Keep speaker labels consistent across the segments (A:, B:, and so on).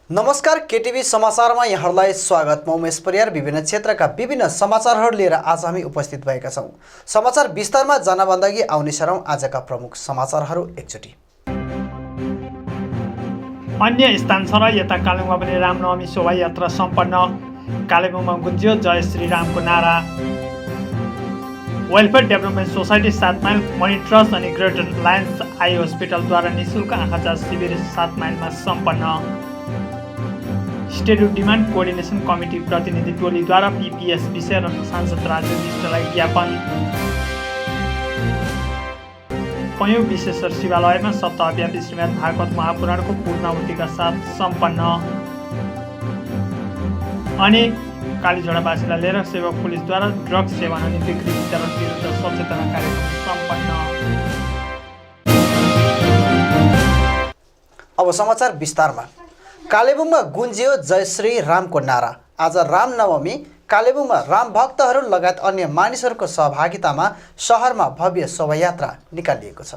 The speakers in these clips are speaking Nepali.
A: नमस्कार, केटीभी समाचारमा यहाँहरूलाई स्वागत। म उमेश परियार। विभिन्न क्षेत्रका विभिन्न समाचारहरू लिएर आज हामी उपस्थित भएका छौँ। समाचार विस्तारमा जानभन्दा अघि आउने सरौँ आजका प्रमुख समाचारहरू एकचोटि।
B: अन्य स्थान छ र यता कालेबुङमा पनि रामनवमी शोभायात्रा सम्पन्न। कालेबुङमा गुन्जियो जय श्रीरामको नारा। Welfare development society 7 mile, money trust अनि ग्रेटर लायन्स आई हस्पिटलद्वारा निःशुल्क आँखा जाँच शिविर 7 माइलमा सम्पन्न। स्टेट डिमान्ड कोअर्डिनेसन कमिटी प्रतिनिधि टोलीद्वारा पीपीएस विषय र सांसद राजु विष्टलाई ज्ञापन। पयौं विश्वेश्वर शिवालयमा सप्ताहव्यापी श्रीमद् भागवत महापुराणको पूर्णाहुतिका साथ सम्पन्न। अनि कालीझोडावासीलाई लिएर सेवक पुलिसद्वारा ड्रग्स सेवन अनि बिक्री वितरण विरुद्ध सचेतना कार्यक्रम सम्पन्न।
A: अब समाचार विस्तारमा। कालेबुङमा गुन्जियो जय श्री रामको नारा। आज रामनवमी कालेबुङमा राम भक्तहरू लगायत अन्य मानिसहरूको सहभागितामा शहरमा भव्य शोभायात्रा निकालिएको छ।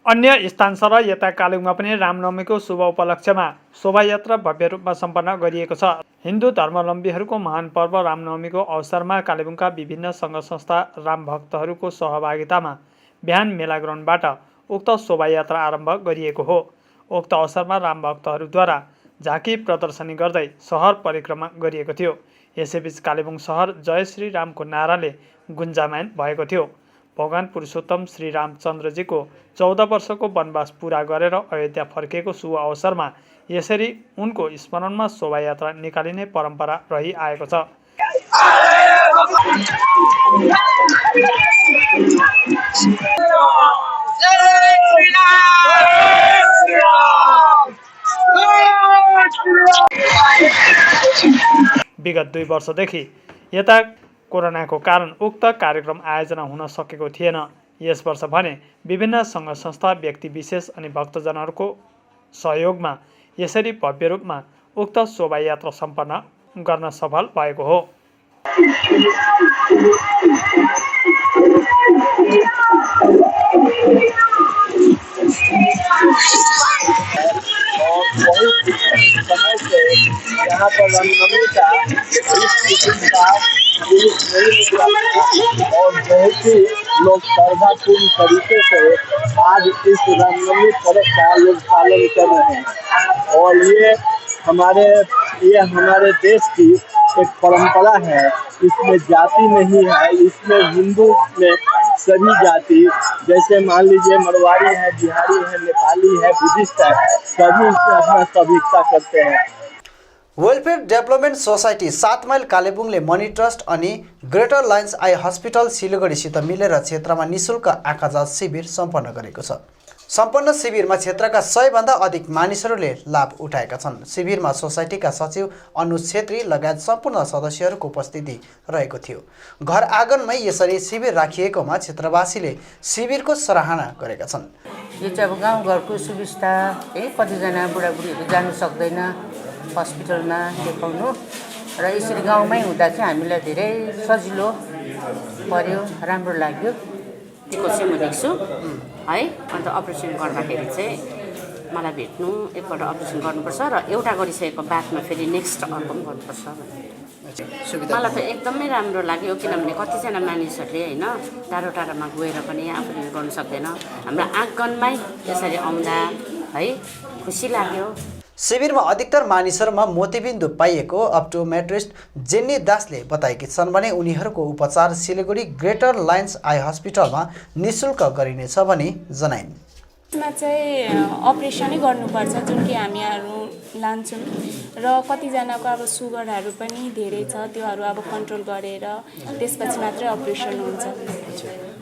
B: अन्य स्थान छ र यता कालेबुङमा पनि रामनवमीको शुभ उपलक्ष्यमा शोभायात्रा भव्य रूपमा सम्पन्न गरिएको छ। हिन्दू धर्मावलम्बीहरूको महान पर्व रामनवमीको अवसरमा कालेबुङका विभिन्न सङ्घ संस्था राम भक्तहरूको सहभागितामा बिहान मेला ग्राउन्डबाट उक्त शोभायात्रा आरम्भ गरिएको हो। उक्त अवसरमा राम भक्तहरूद्वारा झाँकी प्रदर्शनी गर्दै सहर परिक्रमा गरिएको थियो। यसैबीच कालेबुङ सहर जय श्री रामको नाराले गुन्जायमान भएको थियो। भगवान पुरुषोत्तम श्री रामचन्द्रजीको 14 वर्षको वनवास पूरा गरेर अयोध्या फर्किएको शुभ अवसरमा यसरी उनको स्मरणमा शोभायात्रा निकालिने परम्परा रहिआएको छ। विगत 2 वर्षदेखि यता कोरोनाको कारण उक्त कार्यक्रम आयोजना हुन सकेको थिएन। यस वर्ष भने विभिन्न सङ्घ संस्था, व्यक्ति विशेष अनि भक्तजनहरूको सहयोगमा यसरी भव्य रूपमा उक्त शोभायात्रा सम्पन्न गर्न सफल भएको हो।
C: समय से यहाँ पर रामनवमी का और बहुत ही लोग श्रद्धापूर्ण तरीके से आज इस रामनवमी पर्व का लोग पालन कर रहे हैं। और ये हमारे देश की एक परंपरा है। इसमें जाति नहीं है, इसमें हिंदू में सभी जाति, जैसे मान लीजिए मरवाड़ी है, बिहारी है, नेपाली है, बुद्धिस्ट है, सभी इसमें अपना सभ्यता करते हैं।
A: वेलफेयर डेभलपमेन्ट सोसाइटी 7 माइल कालेबुङले मनी ट्रस्ट अनि ग्रेटर लायन्स आई हस्पिटल सिलगढीसित मिलेर क्षेत्रमा निःशुल्क आँखा जाँच शिविर सम्पन्न गरेको छ। सम्पन्न शिविरमा क्षेत्रका 100 भन्दा अधिक मानिसहरूले लाभ उठाएका छन्। शिविरमा सोसाइटीका सचिव अनुज छेत्री लगायत सम्पूर्ण सदस्यहरूको उपस्थिति रहेको थियो। घर आँगनमै यसरी शिविर राखिएकोमा क्षेत्रवासीले शिविरको सराहना गरेका छन्।
D: यो चाहिँ अब गाउँघरको सुविस्ता है, कतिजना बुढाबुढीहरू जानु सक्दैन हस्पिटलमा देखाउनु, र यसरी गाउँमै हुँदा चाहिँ हामीलाई धेरै सजिलो पर्यो, राम्रो लाग्यो।
E: त्यो चाहिँ म देख्छु है। अन्त अपरेसन गर्दाखेरि चाहिँ मलाई भेट्नु, एकपल्ट अपरेसन गर्नुपर्छ र एउटा गरिसकेको बादमा फेरि नेक्स्ट अर्को पनि गर्नुपर्छ भन्ने मलाई त एकदमै राम्रो लाग्यो। किनभने कतिजना मानिसहरूले होइन टाढो टाढोमा गएर पनि आफूले गर्नु सक्दैन, हाम्रो आँगनमै यसरी आउँदा है खुसी लाग्यो।
A: शिविरमा अधिकतर मानिसहरूमा मोतीबिन्दु पाइएको अप्टोमेट्रिस्ट जेन्नी दासले बताएकी छन् भने उनीहरूको उपचार सिलगढी ग्रेटर लायन्स आई हस्पिटलमा निःशुल्क गरिनेछ भनी जनाइन्।
F: यसमा चाहिँ अपरेसनै गर्नुपर्छ, जुन कि हामीहरू लान्छौँ, र कतिजनाको अब सुगरहरू पनि धेरै छ, त्योहरू अब कन्ट्रोल गरेर त्यसपछि मात्रै अपरेसन हुन्छ।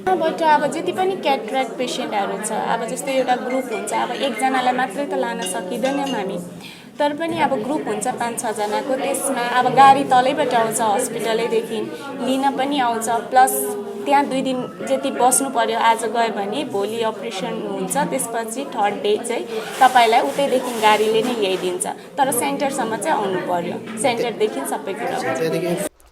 F: यहाँबाट अब जति पनि क्याट्र्याक्ट पेसेन्टहरू छ, अब जस्तै एउटा ग्रुप हुन्छ, अब एकजनालाई मात्रै त लान सकिँदैनौँ हामी, तर पनि अब ग्रुप हुन्छ 5-6 जनाको, त्यसमा अब गाडी तलैबाट आउँछ, हस्पिटलैदेखि लिन पनि आउँछ, प्लस त्यहाँ 2 दिन जति बस्नु पर्यो। आज गयो भने भोलि अपरेसन हुन्छ, त्यसपछि 3rd डे चाहिँ तपाईँलाई उतैदेखि गाडीले नै ल्याइदिन्छ, तर सेन्टरसम्म चाहिँ आउनु पर्यो। सेन्टरदेखि सबै कुरा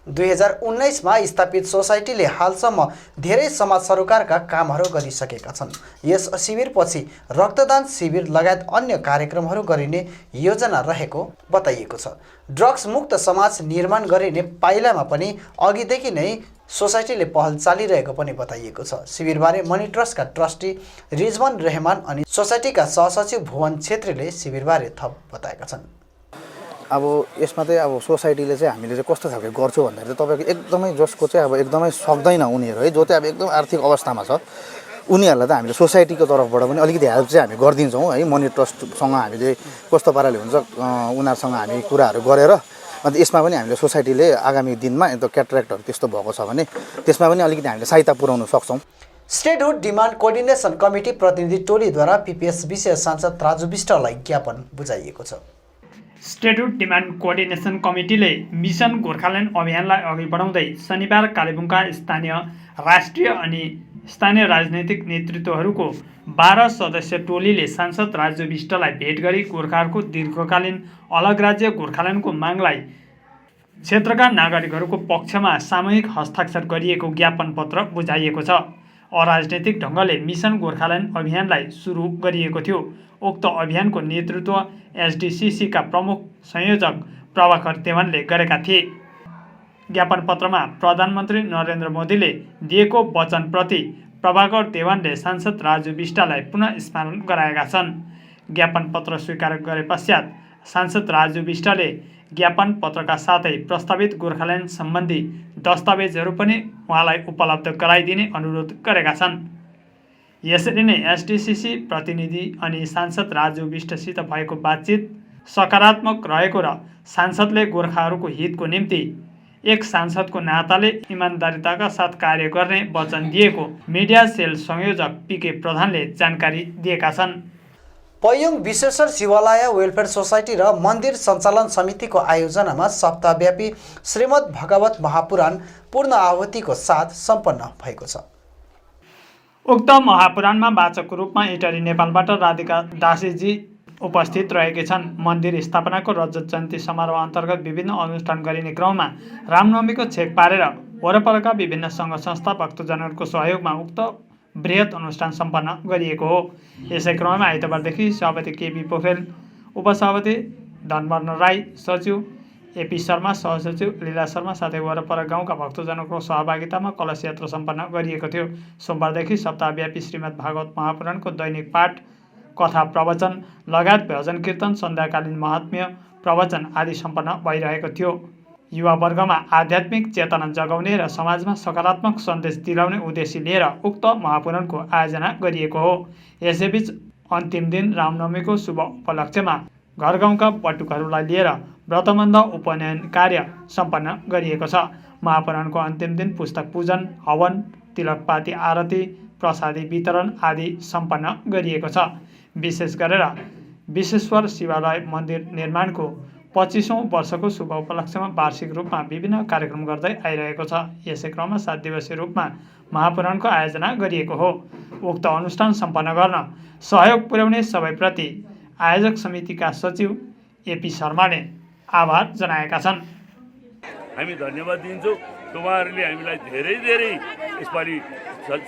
A: 2019 मा स्थापित सोसाइटीले हालसम्म धेरै समाज सरोकारका कामहरू गरिसकेका छन्। यस शिविरपछि रक्तदान शिविर लगायत अन्य कार्यक्रमहरू गरिने योजना रहेको बताइएको छ। ड्रग्स मुक्त समाज निर्माण गरिने पाइलामा पनि अघिदेखि नै सोसाइटीले पहल चालिरहेको पनि बताइएको छ। शिविरबारे मनी ट्रस्टका ट्रस्टी रिजवान रहमान अनि सोसाइटीका सहसचिव भुवन छेत्रीले शिविरबारे थप बताएका छन्।
G: अब यसमा चाहिँ अब सोसाइटीले चाहिँ हामीले चाहिँ कस्तो खालको गर्छौँ भन्दाखेरि तपाईँको एकदमै जसको चाहिँ अब एकदमै सक्दैन उनीहरू है, जो चाहिँ अब एकदम आर्थिक अवस्थामा छ उनीहरूलाई त हामीले सोसाइटीको तर्फबाट पनि अलिकति हेल्प चाहिँ हामी गरिदिन्छौँ है। मनी ट्रस्टसँग हामीले कस्तो पाराले हुन्छ उनीहरूसँग हामी कुराहरू गरेर अन्त यसमा पनि हामीले सोसाइटीले आगामी दिनमा क्याट्रेक्टहरू त्यस्तो भएको छ भने त्यसमा पनि अलिकति हामीले सहायता पुर्याउन सक्छौँ।
A: स्टेटहुड डिमान्ड कोअर्डिनेसन कमिटी प्रतिनिधि टोलीद्वारा पिपिएस विषय सांसद राजु विष्टलाई ज्ञापन बुझाइएको छ।
B: स्टेटहुड डिमान्ड कोअर्डिनेसन कमिटीले मिसन गोर्खाल्यान्ड अभियानलाई अघि बढाउँदै शनिबार कालेबुङका स्थानीय राष्ट्रिय अनि स्थानीय राजनैतिक नेतृत्वहरूको 12 सदस्य टोलीले सांसद राजु विष्टलाई भेट गरी गोर्खाहरूको दीर्घकालीन अलग राज्य गोर्खाल्यान्डको मागलाई क्षेत्रका नागरिकहरूको पक्षमा सामूहिक हस्ताक्षर गरिएको ज्ञापन पत्र बुझाइएको छ। अराजनैतिक ढङ्गले मिसन गोर्खाल्यान्ड अभियानलाई सुरु गरिएको थियो। उक्त अभियानको नेतृत्व एसडिसिसीका प्रमुख संयोजक प्रभाकर देवानले गरेका थिए। ज्ञापन पत्रमा प्रधानमन्त्री नरेन्द्र मोदीले दिएको वचनप्रति प्रभाकर देवानले सांसद राजु विष्टलाई पुनः स्मरण गराएका छन्। ज्ञापन पत्र स्वीकार गरे पश्चात सांसद राजु विष्टले ज्ञापन पत्रका साथै प्रस्तावित गोर्खाल्यान्ड सम्बन्धी दस्तावेजहरू पनि उहाँलाई उपलब्ध गराइदिने अनुरोध गरेका छन्। यसरी नै एसडिसिसी प्रतिनिधि अनि सांसद राजु विष्टसित भएको बातचित सकारात्मक रहेको र सांसदले गोर्खाहरूको हितको निम्ति एक सांसदको नाताले इमानदारिताका साथ कार्य गर्ने वचन दिएको मिडिया सेल संयोजक पीके प्रधानले जानकारी दिएका छन्।
A: पयोङ विश्वेश्वर शिवालय वेलफेयर सोसाइटी र मन्दिर सञ्चालन समितिको आयोजनामा सप्ताहव्यापी श्रीमद् भगवत महापुराण पूर्ण आहुतिको साथ सम्पन्न भएको छ।
B: उक्त महापुराणमा वाचकको रूपमा इटली नेपालबाट राधिका दासीजी उपस्थित रहेकी छन्। मन्दिर स्थापनाको रजत जयन्ती समारोह अन्तर्गत विभिन्न अनुष्ठान गरिने क्रममा रामनवमीको छेक पारेर वरपरका विभिन्न सङ्घ संस्था भक्तजनहरूको सहयोगमा उक्त बृहत अनुष्ठान सम्पन्न गरिएको हो। यसै क्रममा आइतबारदेखि सभापति केपी पोखरेल, उपसभापति धनवर्ण राई, सचिव एपी शर्मा, सहसचिव लीला शर्मा साथै वरपर गाउँका भक्तजनको सहभागितामा कलश यात्रा सम्पन्न गरिएको थियो। सोमबारदेखि सप्ताहव्यापी श्रीमद् भागवत महापुराणको दैनिक पाठ, कथा प्रवचन लगायत भजन कीर्तन, सन्ध्याकालीन महात्म्य प्रवचन आदि सम्पन्न भइरहेको थियो। युवा वर्गमा आध्यात्मिक चेतना जगाउने र समाजमा सकारात्मक सन्देश दिलाउने उद्देश्य लिएर उक्त महापुराणको आयोजना गरिएको हो। यसैबीच अन्तिम दिन रामनवमीको शुभ उपलक्ष्यमा घर गाउँका बटुकहरूलाई लिएर व्रतबन्ध उपनयन कार्य सम्पन्न गरिएको छ। महापुराणको अन्तिम दिन पुस्तक पूजन, हवन, तिलकपाती आरती, प्रसादी वितरण आदि सम्पन्न गरिएको छ। विशेष गरेर विश्वेश्वर शिवालय मन्दिर निर्माणको 25औं वर्षको शुभ उपलक्ष्यमा वार्षिक रूपमा विभिन्न कार्यक्रम गर्दै आइरहेको छ। यसै क्रममा 7 दिवसीय रूपमा महापुराणको आयोजना गरिएको हो। उक्त अनुष्ठान सम्पन्न गर्न सहयोग पुर्याउने सबैप्रति आयोजक समितिका सचिव एपी शर्माले आभार जनाएका छन्।
H: हामी धन्यवाद दिन्छौँ। उहाँहरूले हामीलाई धेरै धेरै यसपालि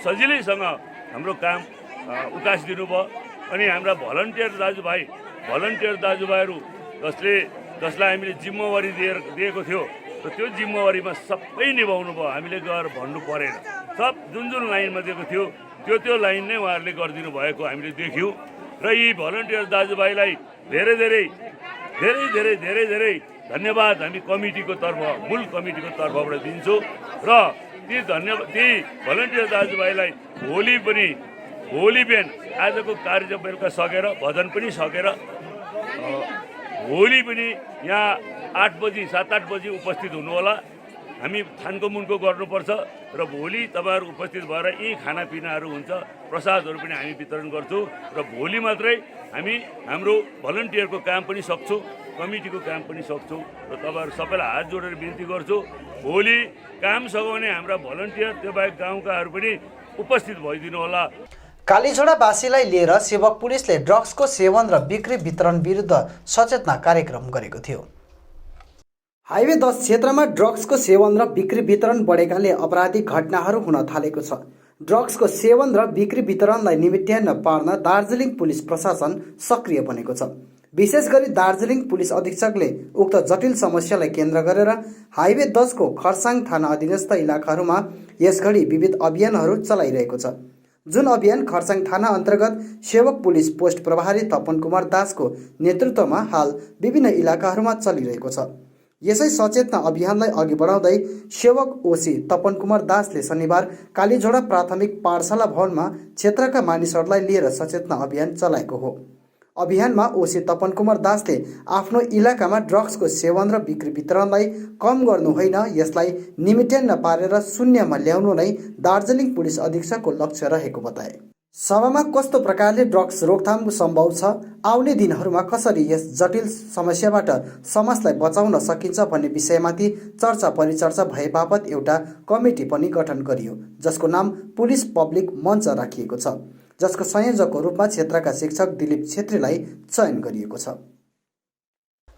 H: सजिलैसँग हाम्रो काम उकासिदिनु भयो अनि हाम्रा भलन्टियर दाजुभाइहरू जसलाई हामीले जिम्मेवारी दिएको थियो र त्यो जिम्मेवारीमा सबै निभाउनु भयो। हामीले गएर भन्नु परेन। सब जुन लाइनमा दिएको थियो त्यो लाइन नै उहाँहरूले गरिदिनु भएको हामीले देख्यौँ र यी भलन्टियर दाजुभाइलाई धेरै धेरै धेरै धेरै धेरै धेरै धन्यवाद हामी मूल कमिटीको तर्फबाट दिन्छौँ र ती भलन्टियर दाजुभाइलाई भोलि बिहान आजको कार्य बेलुका सकेर भजन पनि सकेर भोलि पनि यहाँ 7-8 बजी उपस्थित हुनुहोला। हामी थानको मुनको गर्नुपर्छ र भोलि तपाईँहरू उपस्थित भएर यी खानापिनाहरू हुन्छ, प्रसादहरू पनि हामी वितरण गर्छौँ र भोलि मात्रै हामी हाम्रो भलन्टियरको काम पनि सक्छौँ, कमिटीको काम पनि सक्छौँ र तपाईँहरू सबैलाई हात जोडेर बिन्ती गर्छु भोलि काम सघाउने हाम्रा भलन्टियर त्यो बाहेक गाउँकाहरू पनि उपस्थित भइदिनु होला।
A: कालीझोडावासीलाई लिएर सेवक पुलिसले ड्रग्सको सेवन र बिक्री वितरण विरुद्ध सचेतना कार्यक्रम गरेको थियो। हाइवे 10 क्षेत्रमा ड्रग्सको सेवन र बिक्री वितरण बढेकाले अपराधिक घटनाहरू हुन थालेको छ। ड्रग्सको सेवन र बिक्री वितरणलाई निमित्यान्न पार्न दार्जिलिङ पुलिस प्रशासन सक्रिय बनेको छ। विशेष गरी दार्जिलिङ पुलिस अधीक्षकले उक्त जटिल समस्यालाई केन्द्र गरेर हाइवे 10 को खरसाङ थाना अधीनस्थ इलाकाहरूमा यसघडी विविध अभियानहरू चलाइरहेको छ। जुन अभियान खरसाङ थाना अन्तर्गत सेवक पुलिस पोस्ट प्रभारी तपन कुमार दासको नेतृत्वमा हाल विभिन्न इलाकाहरूमा चलिरहेको छ। यसै सचेतना अभियानलाई अघि बढाउँदै सेवक ओसी तपन कुमार दासले शनिबार कालीझोडा प्राथमिक पाठशाला भवनमा क्षेत्रका मानिसहरूलाई लिएर सचेतना अभियान चलाएको हो। अभियानमा ओसी तपन कुमार दासले आफ्नो इलाकामा ड्रग्सको सेवन र बिक्री वितरणलाई कम गर्नु होइन, यसलाई निमित्यान्न पारेर शून्यमा ल्याउनु नै दार्जिलिङ पुलिस अधीक्षकको लक्ष्य रहेको बताए। सभामा कस्तो प्रकारले ड्रग्स रोकथाम सम्भव छ, आउने दिनहरूमा कसरी यस जटिल समस्याबाट समाजलाई बचाउन सकिन्छ भन्ने विषयमाथि चर्चा परिचर्चा भए बापत एउटा कमिटी पनि गठन गरियो, जसको नाम पुलिस पब्लिक मञ्च राखिएको छ, जसको संयोजकको रूपमा क्षेत्रका शिक्षक दिलीप छेत्रीलाई चयन गरिएको छ।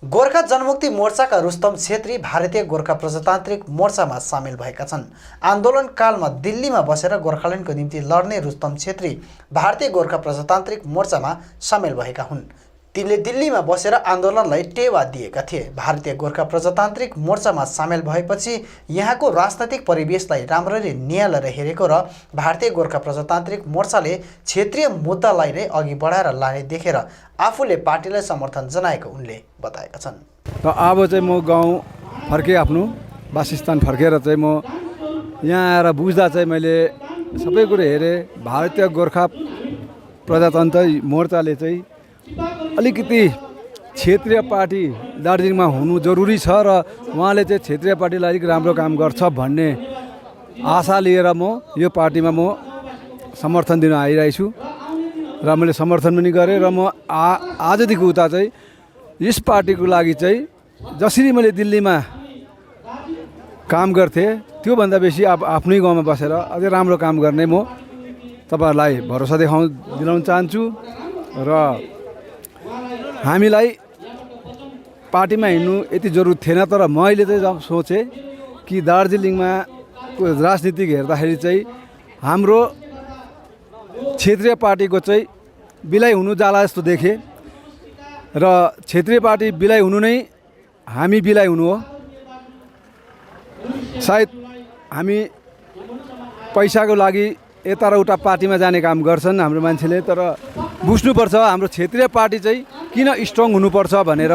A: गोर्खा जनमुक्ति मोर्चाका रुस्तम छेत्री भारतीय गोर्खा प्रजातान्त्रिक मोर्चामा सामेल भएका छन्। आन्दोलन कालमा दिल्लीमा बसेर गोर्खाल्यान्डको निम्ति लड्ने रुस्तम छेत्री भारतीय गोर्खा प्रजातान्त्रिक मोर्चामा सामेल भएका हुन्। तिनले दिल्लीमा बसेर आन्दोलनलाई टेवा दिएका थिए। भारतीय गोर्खा प्रजातान्त्रिक मोर्चामा सामेल भएपछि यहाँको राजनैतिक परिवेशलाई राम्ररी निहालेर हेरेको र भारतीय गोर्खा प्रजातान्त्रिक मोर्चाले क्षेत्रीय मुद्दालाई नै अघि बढाएर लाने देखेर आफूले पार्टीलाई समर्थन जनाएको उनले बताएका छन्।
I: र अब चाहिँ म गाउँ फर्केँ, आफ्नो वासस्थान फर्केर चाहिँ म यहाँ आएर बुझ्दा चाहिँ मैले सबै कुरो हेरेँ। भारतीय गोर्खा प्रजातन्त्र मोर्चाले चाहिँ अलिकति क्षेत्रीय पार्टी दार्जिलिङमा हुनु जरुरी छ र उहाँले चाहिँ क्षेत्रीय पार्टीलाई अलिक राम्रो काम गर्छ भन्ने आशा लिएर म यो पार्टीमा म समर्थन दिन आइरहेको छु र मैले समर्थन पनि गरेँ। र म आजदेखि उता चाहिँ यस पार्टीको लागि चाहिँ जसरी मैले दिल्लीमा काम गर्थेँ त्योभन्दा बेसी अब आफ्नै गाउँमा बसेर अझै राम्रो काम गर्ने म तपाईँहरूलाई भरोसा दिलाउन चाहन्छु। र हामीलाई पार्टीमा हिँड्नु यति जरुरत थिएन, तर मैले चाहिँ सोचेँ कि दार्जिलिङमा राजनीतिक हेर्दाखेरि चाहिँ हाम्रो क्षेत्रीय पार्टीको चाहिँ बिलाइ हुनु जाला जस्तो देखेँ र क्षेत्रीय पार्टी बिलाइ हुनु नै हामी बिलाइ हुनु हो। सायद हामी पैसाको लागि यता र उता पार्टीमा जाने काम गर्छन् हाम्रो मान्छेले, तर बुझ्नुपर्छ हाम्रो क्षेत्रीय पार्टी चाहिँ किन स्ट्रङ हुनुपर्छ भनेर।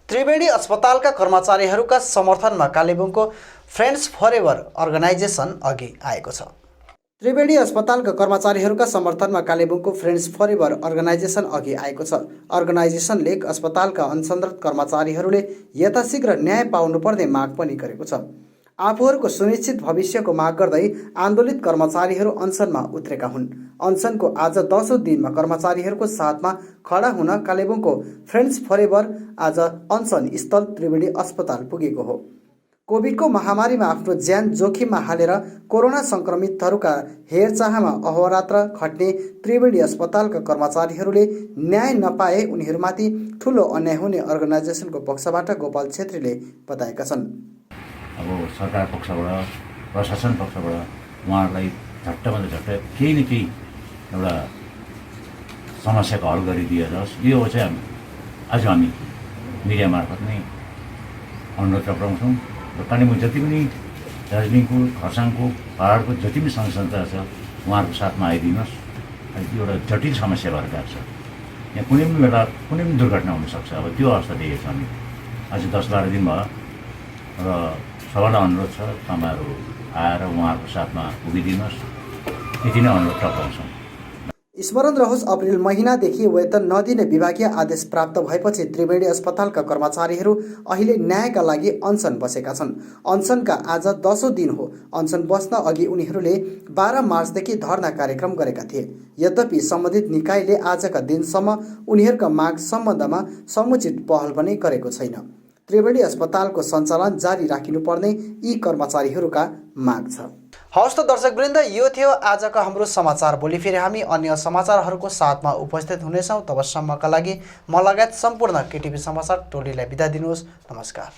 A: त्रिवेणी अस्पतालका कर्मचारीहरूका समर्थनमा कालेबुङको फ्रेन्ड्स फरेभर अर्गनाइजेसन अघि आएको छ। त्रिवेणी अस्पतालका कर्मचारीहरूका समर्थनमा कालेबुङको फ्रेन्ड्स फरेभर अर्गनाइजेसन अघि आएको छ। अर्गनाइजेसनले अस्पतालका अनसनरत कर्मचारीहरूले यथाशीघ्र न्याय पाउनुपर्ने माग पनि गरेको छ। आफूहरूको सुनिश्चित भविष्यको माग गर्दै आन्दोलित कर्मचारीहरू अनसनमा उत्रेका हुन्। अनसनको आज 10औं दिनमा कर्मचारीहरूको साथमा खडा हुन कालेबुङको फ्रेन्ड्स फरेभर आज अनसन स्थल त्रिवेणी अस्पताल पुगेको हो। कोभिडको महामारीमा आफ्नो ज्यान जोखिममा हालेर कोरोना संक्रमितहरूका हेरचाहमा अहोरात्र खट्ने त्रिवेणी अस्पतालका कर्मचारीहरूले न्याय नपाए उनीहरूमाथि ठूलो अन्याय हुने अर्गनाइजेसनको पक्षबाट गोपाल छेत्रीले बताएका छन्।
J: अब सरकार पक्षबाट प्रशासन पक्षबाट उहाँहरूलाई झट्टभन्दा झट्ट केही न केही एउटा समस्याको हल गरिदिएर यो चाहिँ आज हामी मिडिया मार्फत नै अनुरोध टक्राउँछौँ र कालेबुङ जति पनि दार्जिलिङको खरसाङको पहाडको जति पनि सङ्घ संस्था छ उहाँहरूको साथमा आइदिनुहोस्। यो एउटा जटिल समस्या भएर गएको छ। यहाँ कुनै पनि बेला कुनै पनि दुर्घटना हुनसक्छ। अब त्यो अवस्था देखेको छ हामी। आज 10-12 दिन भयो र सबैलाई अनुरोध छ तपाईँहरू आएर उहाँहरूको साथमा पुगिदिनुहोस्। यति नै अनुरोध टक्राउँछौँ।
A: स्मरण रहोस्, अप्रिल महिनादेखि वेतन नदिने विभागीय आदेश प्राप्त भएपछि त्रिवेणी अस्पतालका कर्मचारीहरू अहिले न्यायका लागि अनसन बसेका छन्। अनसनका आज 10औं दिन हो। अनसन बस्न अघि उनीहरूले 12 मार्चदेखि धरना कार्यक्रम गरेका थिए। यद्यपि सम्बन्धित निकायले आजका दिनसम्म उनीहरूका माग सम्बन्धमा समुचित पहल पनि गरेको छैन। त्रिवेणी अस्पतालको सञ्चालन जारी राखिनुपर्ने यी कर्मचारीहरूका माग छ। हवस् त दर्शकवृन्द, यो थियो आजको हाम्रो समाचार। भोलि फेरि हामी अन्य समाचारहरूको साथमा उपस्थित हुनेछौँ। तबसम्मका लागि म लगायत सम्पूर्ण केटिभी समाचार टोलीलाई बिदा दिनुहोस्। नमस्कार।